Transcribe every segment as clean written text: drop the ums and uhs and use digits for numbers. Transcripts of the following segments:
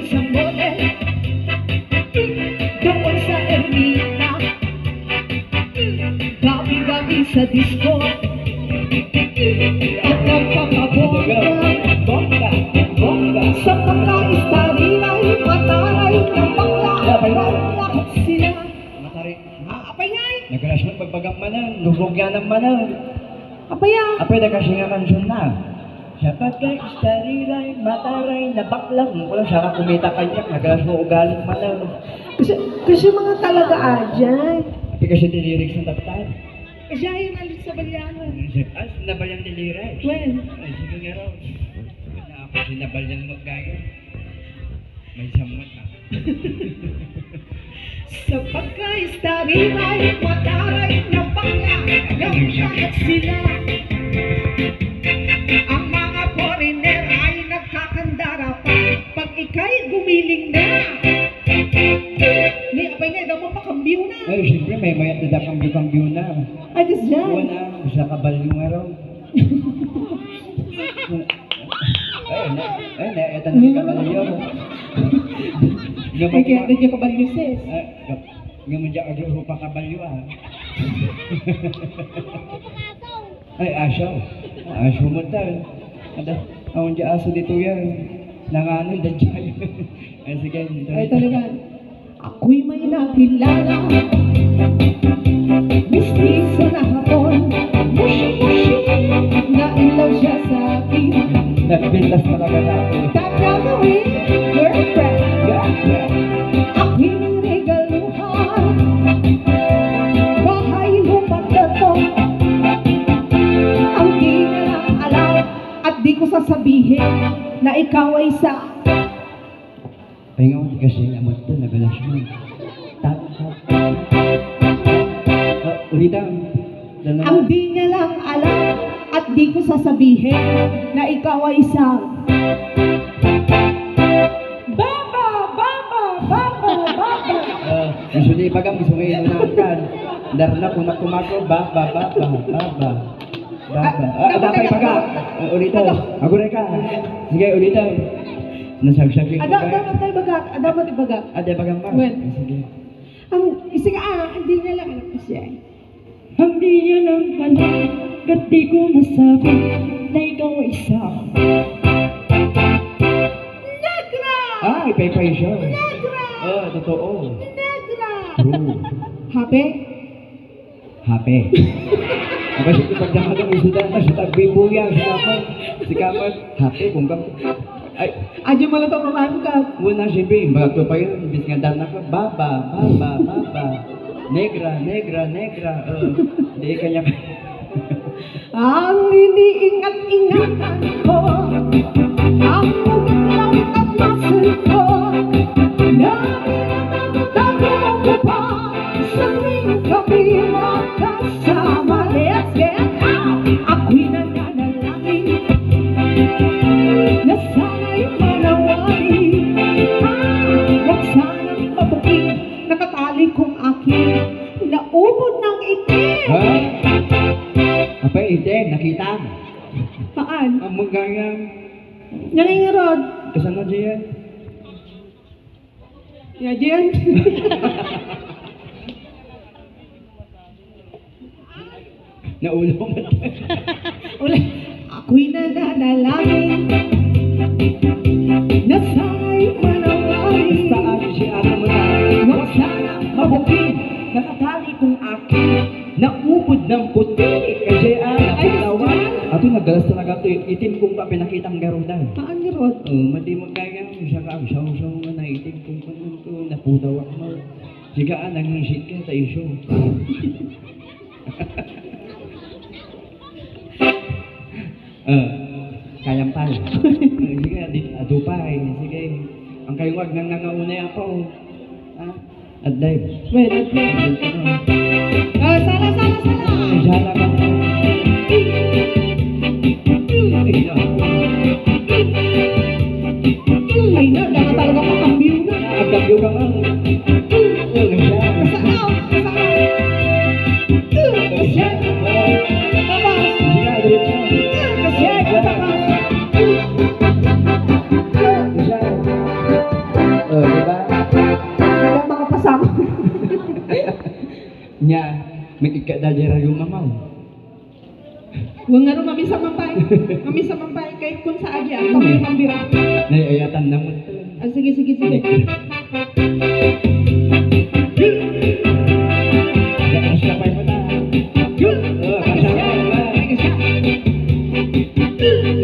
sa mole, doon sa ermita, gabi-gabi sa disco, at nagpapabongga, Bongga, bongga. sa pagka-istarilay, mataray ng bakla, lahat sila. Matari. Apayay! Nagrelasyon pagbagang manan, lurugyan ng manan. Apayay! Apay na kasi nga kansyon na. Sa pagka-istarilay, mataray na baklang. Wala siya kumita kanya, nagrelasyon ugaling manan. Kasi mga talaga adyan. Apay kasi dilirik sa taptan. Kasi ayun alit sa balyanan. As, nabalyang dilirik. When? Ay, sige nga raw. Na ako sinabalyang magkaya. May samot na. Sa pagka-istarilay, mataray ng bakla, lahat sila. Ang mga foreigner ay nagkakandara pa pag ika'y gumiling na. Ni apay nga, daw mo pa kambyo na. Ay, siyempre may mayat na kambyo-kambyo na. Ay, das dyan. Una, sa kabalyo nga raw. Eto na si kabalyo. Ay, kaya nandiyo ka ba sis? Nga mo dyan agro pa kabalyo ah. Ay, asaw. Asaw mo tayo. Ang dyan aso dito yan. Nanganon dyan dyan. Ay, sige. Ay, talaga. Ako'y may nakilala, mistiso na hapon, mushi-mushi, nailaw siya sa akin. Nagbintas talaga natin. Gagawin, girlfriend, Girlfriend. ako'y niregaluhan, bahay lupa na to, ang di na lang alam, at di ko sasabihin na ikaw ay sa Pahinga mo kasi amot to, nagalas mo. Tap. Ulitan. ang di niya lang alam at di ko sasabihin na ikaw ay isang Baba! Gusto niya ipagam, gusto ngayon na kan. Darna kung nakumako, Baba. Dapat ipagam. Ulitan. Ako na ka. Sige, ulitan. Nasagsagin ko Dapat ibagak. Ada ipagam ka? Well. Sige. Hindi niya lang alam ko siya. Hindi niya lang pala, kat di ko masabi na ikaw ay isa. Negra! Ay, paypay siya. Negra! Totoo. Negra! True. Happy? Happy. Apa sih pagdama ng isudan na sa tagbibuya si Kapat. Happy kung kam. Ay, Adyo mo lang ito kumain ka. muna si Bim, bago pa yun, bis nga dana ka, Baba. Negra. Di kanya Ang iniingat-ingatan ko, ang ugat at muscle ko, na pinatatago ko pa sa tuwing kami magkasama. Let's get out! Ako'y nananalangin na sana'y manawari. Huwag sanang mabuking nakatali kong aking naubod ng itim. ha? Apa item, nakita? Paan? Ang magayang, Nangingarod. kasano diyan? Ya, Jen. Naulo mo. Ulit. Ako'y nananalangin na sana'y manawari. Basta ako si ate mo na, Huwag sanang mabuking nakatali kong akin, naubod ng puti, kasi napulawan. Ato nagalas talaga ito, itim kong pa pinakitang garudan. Paan ni Rod? Mati mo kaya, siya ka, saw mo na itim kong panon ko, napudaw ako. Sigaan, nangisit ka, tayo show. Kayang pal. Sige, adupay. Sige. Ang kayuwag nang nangaunay ako. At live. Wait. Sana. Jala ka. Ay na, dapat talaga makambyo na. Agabyo ka man. Kasaaw. Kasya. Tapos. Sige, diretso. Kasya. Tapos. May ikadalera yung mamaw. Huwag nga rin mamisa mampay, kahit kung sa agya, kamay pambira. Naiayatan naman. Ah, sige. Kapay mo na. Kasama mo ba?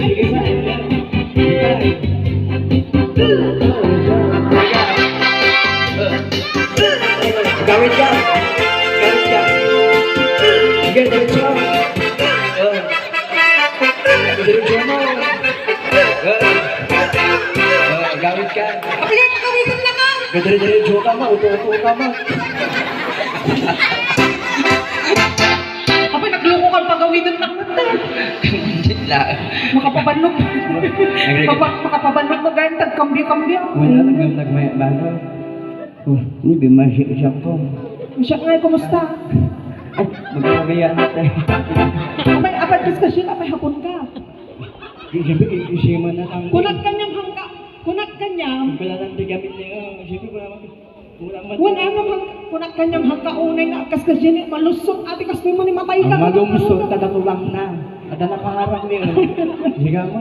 Sige sa. Gawin ka. Sige, diretso. Diretso mo. Gawin ka. Kawitan na ka! Diretso ka mo. Upo ka mo. Apa, nagloko ka pagawitan na ka. Makapabanok. Makapabanok mo gayang tagkambyo-kambyo. Wala lang nagmayabalo. Oh, ini bimasya siya ko. Siya nga, kumusta? Ay, magkakagayaan natin. Apay, diskusyon, apay hapon ka. Siyempre, isima na ang... Kunat kanyang hangka. Kunat kanyang. Wala nang tigamit niya. Siyempre, wala man. Wala nga hangka. Kunat kanyang hangka. Unay nga, kaskas yan, malusot. Ate, kas mo ni matay ka. Ang malungsot, tatatulang na. At nakaharap niya. Sige mo.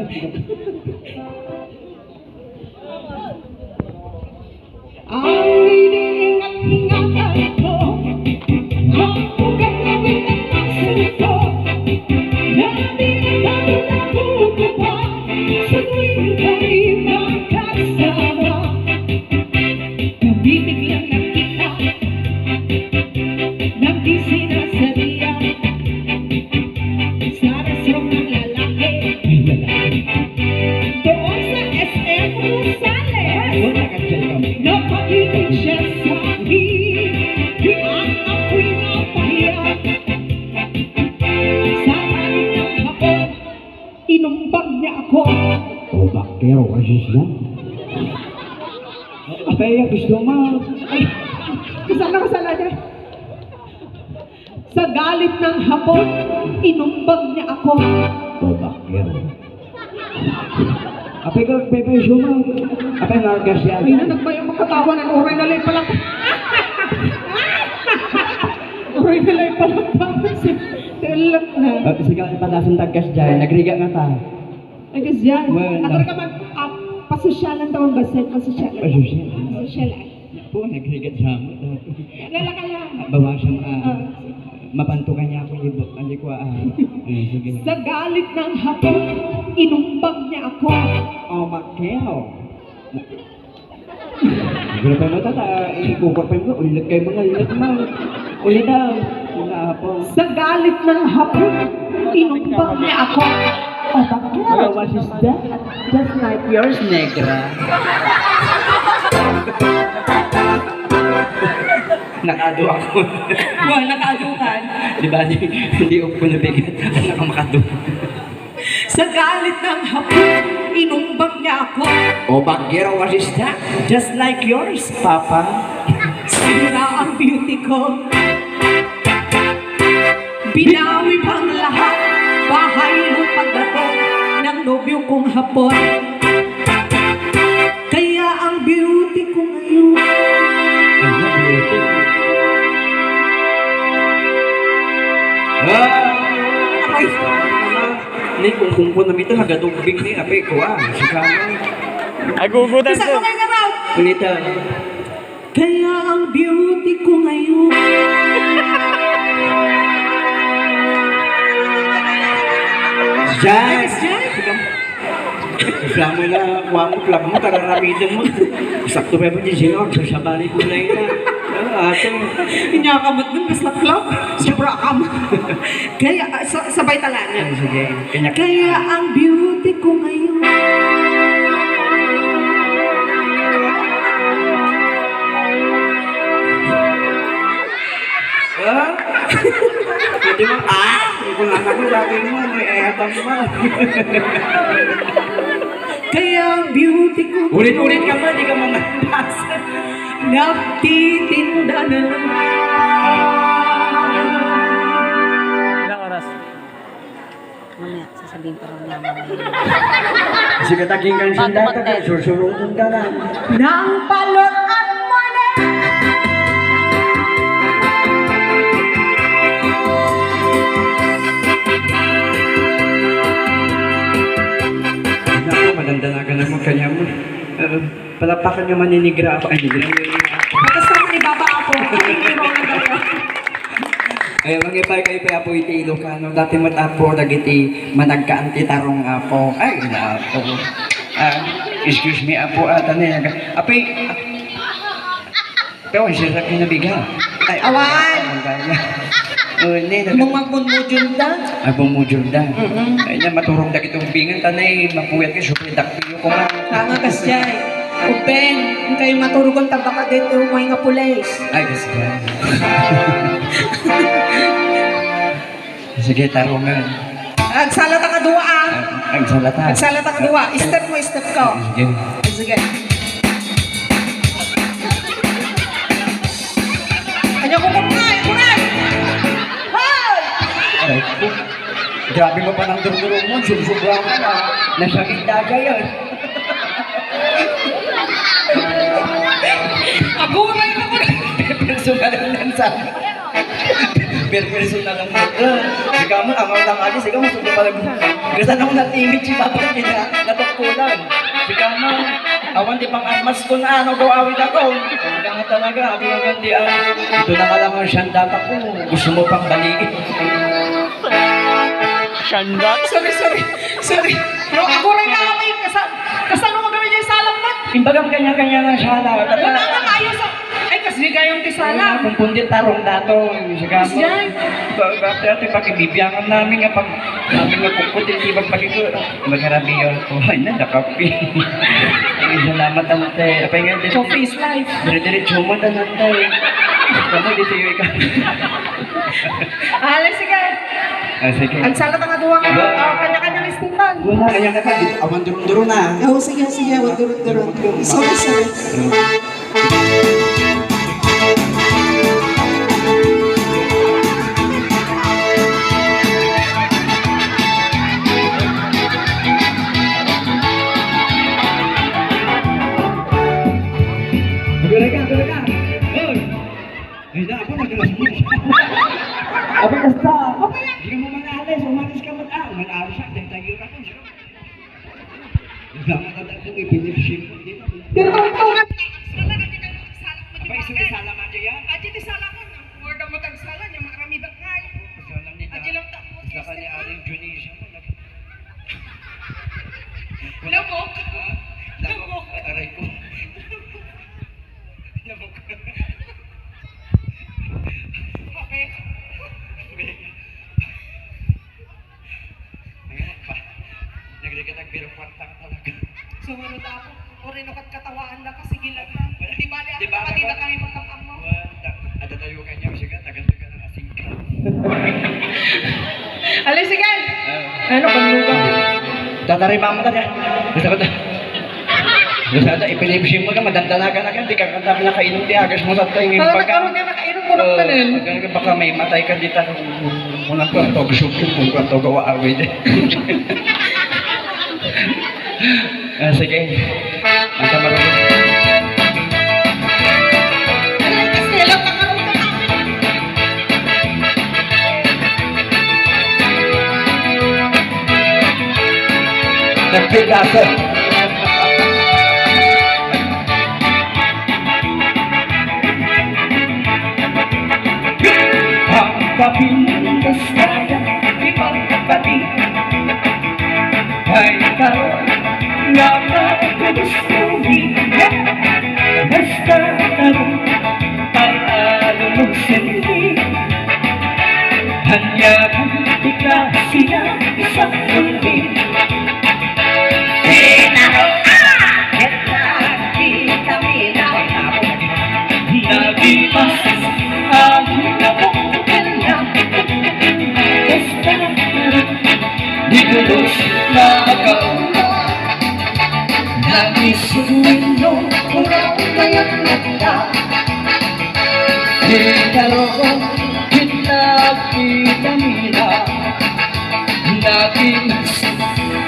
Ang iniingat-ingatan ko, ang ugat na winag-masin ko, na di-tayo na pupupa, sa tuwing kami magkasama. Nabibig lang nakita, nang di sinasadya, sa restaurant ng lalaki, doon sa SM Rosales. Wala ka dyan kami. Napakinig siya sa akin, ang ako'y napahiya. Sa akin ng hapon, inumbag niya ako. O, bakero kasi siya. Apay, gusto mo. Kasala niya. Sa galit ng hapon, inumbag niya ako. O, bakero. Apay ka, gusto mo. Apay, nargas siya. Ay na, nagbayang makatawa ng oray na lay palang. Oray na lay palang. Tilat na. Sige, patasan tagkas dyan. Nagriga nga ta. Ay, kasi yan. Well, Agar ka pasosyalan tawang basit. Pasosyalan. Pasosyalan. Pasosyalan. Po, nagriga dyan. Lalaka lang. Bawasan mapantukan niya ako yung hindi ko sige. Sa galit ng hapon, inumbag niya ako. Oh, makeo. Pero pa mata ikukor pa mo ulit kay mga ilat mo. Ulit daw. Hapon. Sa galit ng hapon, inumbag niya ako. Oh, bakit? What is that? Just like yours, negra. Nakado ako. Well, nakaadukan. Di ba? Hindi ako nabigat. Nakamakado. Sa galit ng hapon, inumbag niya ako. O, bakero, what is that? Just like yours, Papa. Sira ang beauty ko. Binawi pang lahat. Bahay ng pagdating ng nobyo kong hapon. Kaya ang beauty ko ngayon. Ay! Ni kung kumpun na ito, hagadubig ni ape ko Sikama. Agugutan Isa ko. ko kayo na raw. Kunita. Kaya ang beauty ko ngayon. Diyan! Diyan? Kasama na, kuha mo, club mo, kararamidan mo. Sakto pa ba dyan sila, sasabali ko na yun. Ate. Inyakamot nun, basta club. Sobra kam. Kaya, sabay talangan. Sige, kanya. Kaya ang beauty ko ngayon. Hindi mo, kung anak mo, sabi mo, may ehatan mo. Kaya ang beauty ko Ulit-ulit ka ba, di ka mamalas. nagtitinda na lang. Ilang oras? Mamaya, sasabihin pa rin naman. Sige, taging kan sila, susurutun ka na. Nang palot at mali. Alam mo kanya mo. Palapakan niyo maninigra ako. Ay, nigra niyo. Kasama ni Baba Apo. Ay, mangipay kayo pa apo iti Ilocano. Dati matapo, dagiti managkaanti tarong apo. Ay, na apo. Excuse me, apo, tanay. Apay, pero siya sa pinabiga. Ay, Awan! Mong magmunmudyon da? Ay, bumudyon da. Ay, na maturong da kitong bingan, tanay, mapuyat ka, super dakpiyo ko nga. Tanga kas jay. Upen, kung kayo maturugan tabaka dito, may nga pulis. Ay, kasi ka. Sige, tarungan. Agsalata ka duwa ah. Ang salata. Agsalata ka duwa. Step mo, step ko. Sige. Sige. Kanya ko kumay, kumay! Hoy! Ay, ko. Grabe mo pa ng duro mo, subsobra ka na. Nasakit daga yan. Aguray na ko rin. Personal lang sa personal lang mo. Sige mo, amang tangali, sige mo, sundo palag. Gasa na ko natingit si Papa nila, natukulan. Sige mo, awan di pang armas ko na ano, awit ako. Sige nga talaga, abi ang gandian. Ito na ka lang ang siyandata ko, gusto mo pang balikin. Shandat. Sorry. No, aguray na kami. Kasano mo kami niya sa alam mo? Imbagang kanya-kanya ng sala. Wala ka tayo sa... Ay, kasi kayong tisala. Kung pundit tarong dato, sige mo. Yan. Dati pakibibiyangan namin nga pag namin nga puputin, di ba pagigura. Magharabi yun ko, ay na, nakapi. Ay, salamat ante. Apay nga, Coffee is life. dire-diretso mo na ante. Kamu, dito yung ikaw. Alas, sige. Sige. Ang salat ang aduwang kanya-kanyang istipan. Wala, kaya ka pa, dito, awan duro-duro na. Oo, sige. Wag durot. Sorry. Gula ka. Hoy! Ay, na, ako nagkalas mo. Apa kasta? Hindi mo mangalis, umalis ka mag-alis siya, dahil tayo ka kung siya. Sama ka dito, ipinipship mo dito. Tinutulungan. Apa isu kesalahan aja ya? Aji tisala ko na. Wala mo tagsala niya, marami bakay. Kesalahan ni Aji lang tak mo. Saka ni Aling Junisha mo. Lamok. Lamok. Aray ko. Lamok. Okay. Ngayon pa. Nagdikitag biro kwartang talaga. Sumunod ako. O rin ako katawaan na kasi gilag na. Di bali ako kapatid kami magkapang mo. Ada tayo kanya, sige, tagal-tagal ng asing ka. Alis, sige. Ano, panlugang? Tatarima mo na. Gusto ko na. Gusto ko na, ipinipship mo ka, madamdalaga na ka, di ka kanta na kainom di agas mo sa tingin Parang pagka. nagkaroon niya nakainom mo ng kanin. Baka may matay ka dito kung ano ang tog supin, kung ano tog awawid. Sige. Ang kamarunong. Alam kasi, alam nakaroon ka na. Nagpigasa. Ang kapintas kaya ibang kapatid ay karoon nga magkagustuhin. Basta tarong pag-alulog sa hindi hanyang bigla siya isang kundi. Nagimas ang nabukan na basta di kulos na agaw nagisuin no kurang kayang nagda di karoon kinakita nila nagimas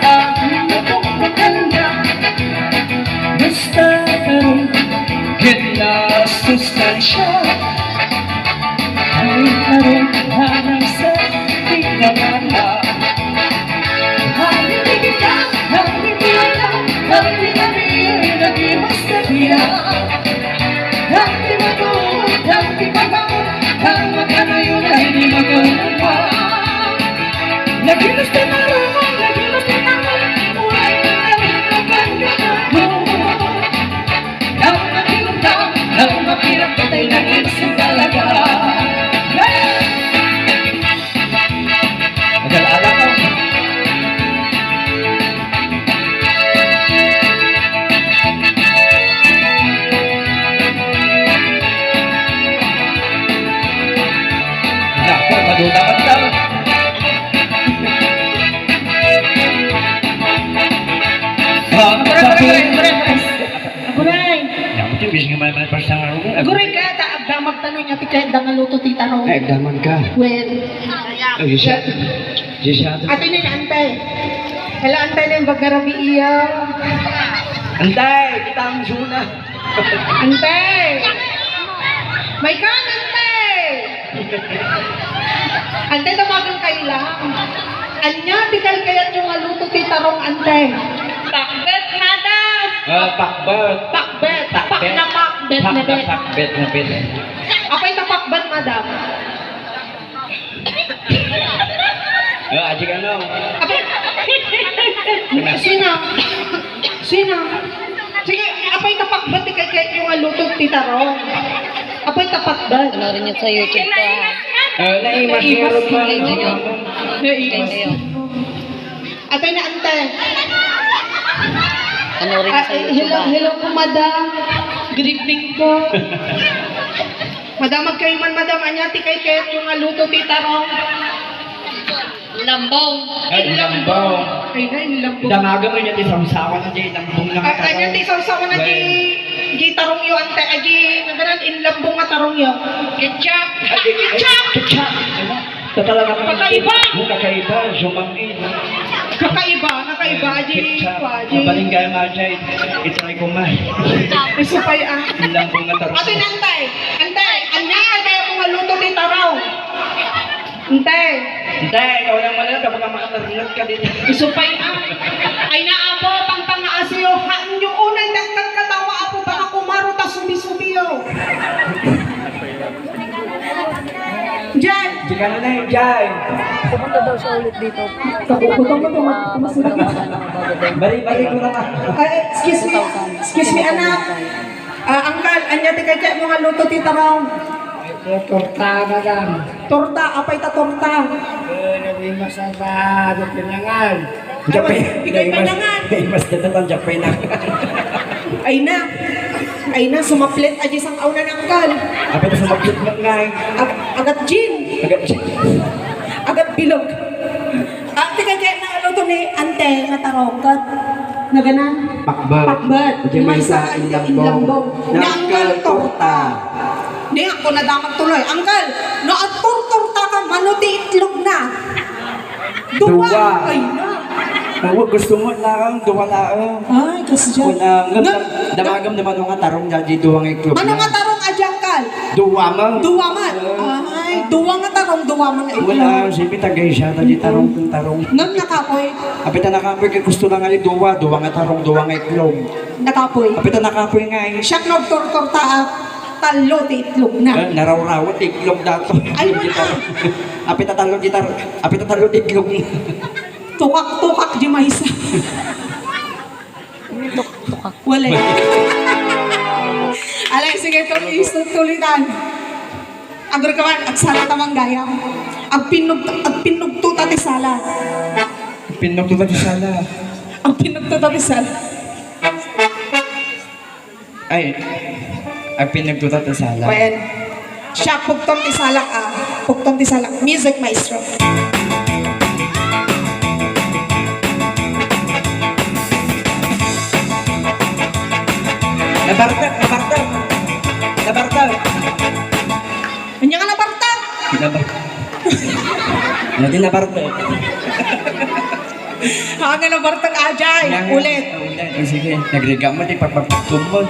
ang nabukan na basta karoon kinasustansya ay karoon hanang sa tinamana. Hanggang iya. Hindi tama ka na yun ay di magawa. Nagilos din ako, nagilos din ako, ulan na nang matilong nang mapirap katay na isip talaga. Nag-alala ka. Naku, madudakan ka. Aguray! Naku, tibis nga may pasang araw. Aguray ka, damag tanong niya, tikay, dangaluto tita ro. Ay, daman ka. Well, Ay, siya. Siya. ato na yung antay. Hala, antay na yung bagarabi iya. Antay, kita ang suna. Antay! May kan, antay! Antay, tamagang kaila. Anya, tikay kayat yung aluto tita rong antay. Pakbet, madam! Pakbet. Pakbet! Pak na pakbet na bet. Pakbet na bet. Apay na pakbet, madam? Aji ka no. Apay! Sino? Sino? Sige, apay na pakbet tikay kayat yung aluto tita rong. Apay na pakbet. Panoorin niyo sa YouTube to ha. Naimas nga rin ba? Kain kayo. Atay na antay. Panoorin niyo sa YouTube Hello, ha. hello po, madam. Good evening po. Madam, magkayo man, madam. Anya, tikay kayat yung aluto tita rong. Lambong. Ay, lambaw. Ay na, yung lambong. Damaga mo niya isang sawa na dyan, lambong lang ka. Anya, tisaw sa ko na di tarong yo, antay. Agi, naganan, in lambong nga tarong yo. Ketchup! Ketchup! Ketchup! Ito talaga ka. Kakaiba! Kakaiba, sumangin. Kakaiba, nakaiba. Agi, Ketchup. pa, agi. Mabaling gaya mga dyan. Itry ko man. Ay, supay ah. Lambong na tarong. Atay na, antay. Antay, anya, kaya kung aluto di taraw. Antay. Hindi, ikaw lang man kapag makatarunod ka din. Isupay ah. Ay naapo, pang pangaasiyo. Haan yung unay dagdag katawa apo. Baka kumaro ta subi-subiyo. Diyan. Di ka na na yun, Jai. Pupunta daw siya ulit dito. Kapuputong mo ito. Balik ko naman. Excuse me. Excuse me, anak. Angkal, anya ti kay mga luto ti taraw. Torta na lang. Torta, apay ta torta. Naging masama, pinangan. Ikay panangan. Mas datatang Japay na. Ay na. Ay na, sumaplit aji sang auna ng angkal. Apa ito sa magbit mo nga Agat gin. Agad Agat bilog. Ate kaya na ano to ni ante nga tarongkat. Naganan? Pakbat. Pakbat. May sa inlambong. Nanggal torta. Di ako nadamag tuloy. Angkal, torta ka, manuti itlog na. Duwa. Duwa. Ay na. Huwag gusto mo lang, duwa lang. Ay, kasi dyan. Damagam naman nga tarong dyan, di duwang iklog Ano nga tarong adyangkal? Duwa mang. Duwa man. Ay, duwa nga tarong, duwa man na Wala, itlog. sipi tagay siya, tadi tarong kung tarong. Ngam nakapoy. Apita nakapoy kay gusto lang nga duwa nga tarong, duwa nga iklog. Nakapoy. Apita nakapoy nga eh. Siya torta talo ti itlog na. Naraw-rawat, iklog dato. Ay, wala. Apita talo iklog. Tukak-tukak di maisa. Tukak. Wala. Alay, sige, tulitan. Agor ka man, at sala tamang gaya. Ag pinugtuta ti sala. Pinok to ti sala. Ang pinugtuta ti sala. Ay, ang pinagtuta ti sala. Well, siya, pugtong ti salak ah. Pugtong ti salak. Music maestro. Nabartag. Kanya ka nabartag. Hindi nabartag. Hanga nabartag ajay. Ulit. Ulit. Sige, nagriga mo, di pagpapagtum mo.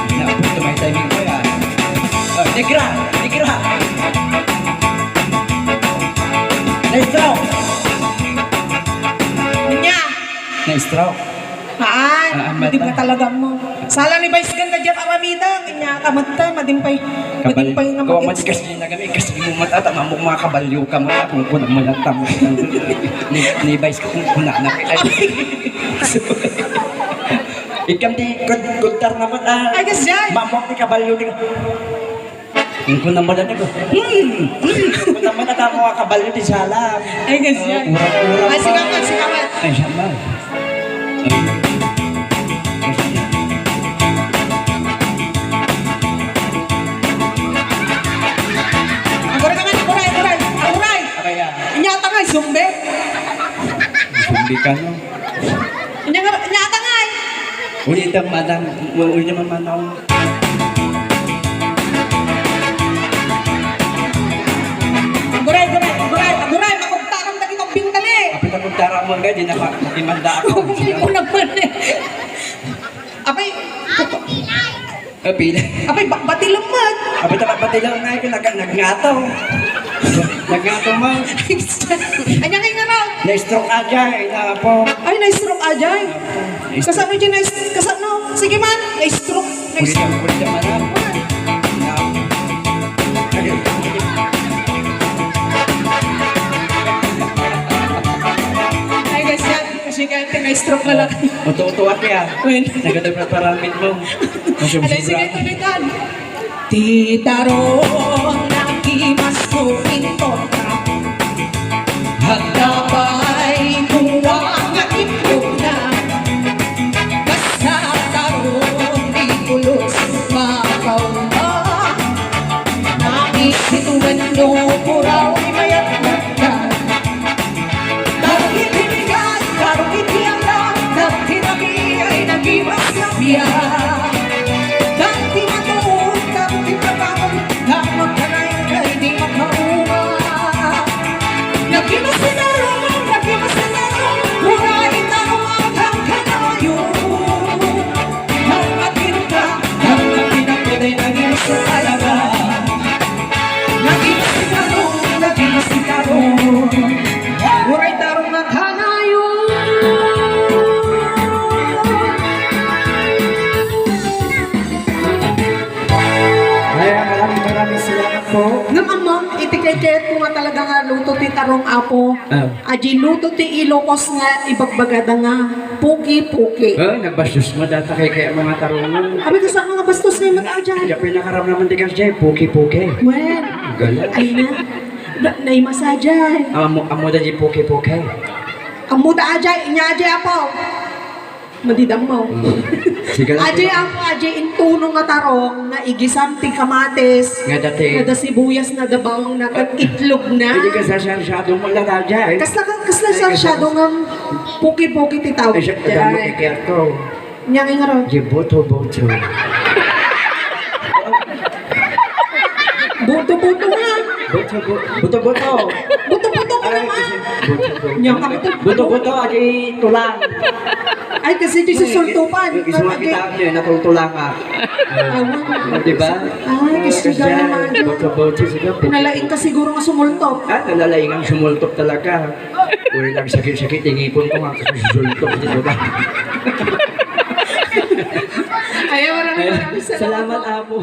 Napunto may timing ko yan. Negra! Let's go! Kanya. Na-stroke. Madim ka talaga mo. Sala ni Vice ganda dyan aramida. Kanya kamata, madimpay. Madimpay na Kung mag-its. matigas niya na kami, kasi mo matatama mo mga kabalyo ka mo na kung kuna mo lang tamo. Ni Vice ka kung kuna na. Ikam di kuntar naman Ay, kasi yan. Mamok ni kabalyo di kung kuna mo lang ako. Kung naman natamo mga kabalyo di salam. Ay, kasi yan. Urang-urang Ay, pa. sikamat, sikamat. Ay, sama. Aguray naman, aguray, aguray. Aguray. Kaya, Inyata nga, zumbi. hindi ka no. Inyata nga. Ulit ang madang, ulit naman manaw. Aguray, aguray, aguray, aguray. Makugtarang na kitang bintali. Kapit ang kuntara mo nga, di na magimanda ako. Hindi ko naman eh. Apay, Pila. apay, bati lamad. Kapit ang pati lang nga, nagngato. Nagngato mo. Anya kayo nga raw. Na-stroke aja, ina po. Ay, na-stroke ajay. Kasano dyan, kasano? Sige man, na-stroke. Ulit ang manang. Ay, guys, yan. Kasi kaya na-stroke na lang. Uto-uto at ya. When? Nagadag na paramit mo. Alay, sige, tulitan. Titarong nakimas ko pinto ka. Hagdapay kuwa nga itlog na. Basta tarong di kulos makauma. Naisituan no puraw ay mayat na. Tarong itinigan, tarong itiyanda. Tarong tinabi ay nagiwas na biya. Dati matuon, dati trabaho. Nang magkanay kay di makauma. Nagimasinarong, huray tarong ang kanayo. Nang matinta, nang matinapod ay nagimasalaga. Nagimasinarong, huray tarong ang kanayo. Kaya maraming salamat po. Namang itikayet ko nga talaga nga luto ti tarong apo. Aji luto ti Ilocos nga ibagbagada nga puki-puki. Nagbastos mo data kaya mga tarungan. Abi ka sa mga bastos ngayon mag-ajan. Kaya pinakaram naman di kasi puki-puki. Well, Galat. ay na. Naimasadyan. Amo da di puki-puki. Ang muda ajay, inya ajay apo. Madidam mo. Sige lang. Ajay apo, ajay intuno nga tarong nga igisam ti kamates. Nga dati. Nga da sibuyas na dabang na kag itlog na. Hindi ka sasyadong malala dyan. Kasla sa shadow nga puki-puki ti tawag Ay, siya kadang mo dyan. kikiyat ko. Nya nga ron. Di boto-boto. Buto-buto nga. Boto-boto. Buto-buto ka Ay, naman. kasi boto-boto. Nya ka buto. Boto-boto, adi tulang. Ay, kasi di sa sultupan. Gusto mo kita niyo, natultulang ka. Di ba? Ay, kasi daw naman. Boto-boto, sige. Pinalaing ka siguro nga sumultop. Nalalaing ang sumultop talaga. Uri lang sakit-sakit, ingipon ko nga kasi sumultop dito ba? Ay, maraming salamat. Salamat, Amo.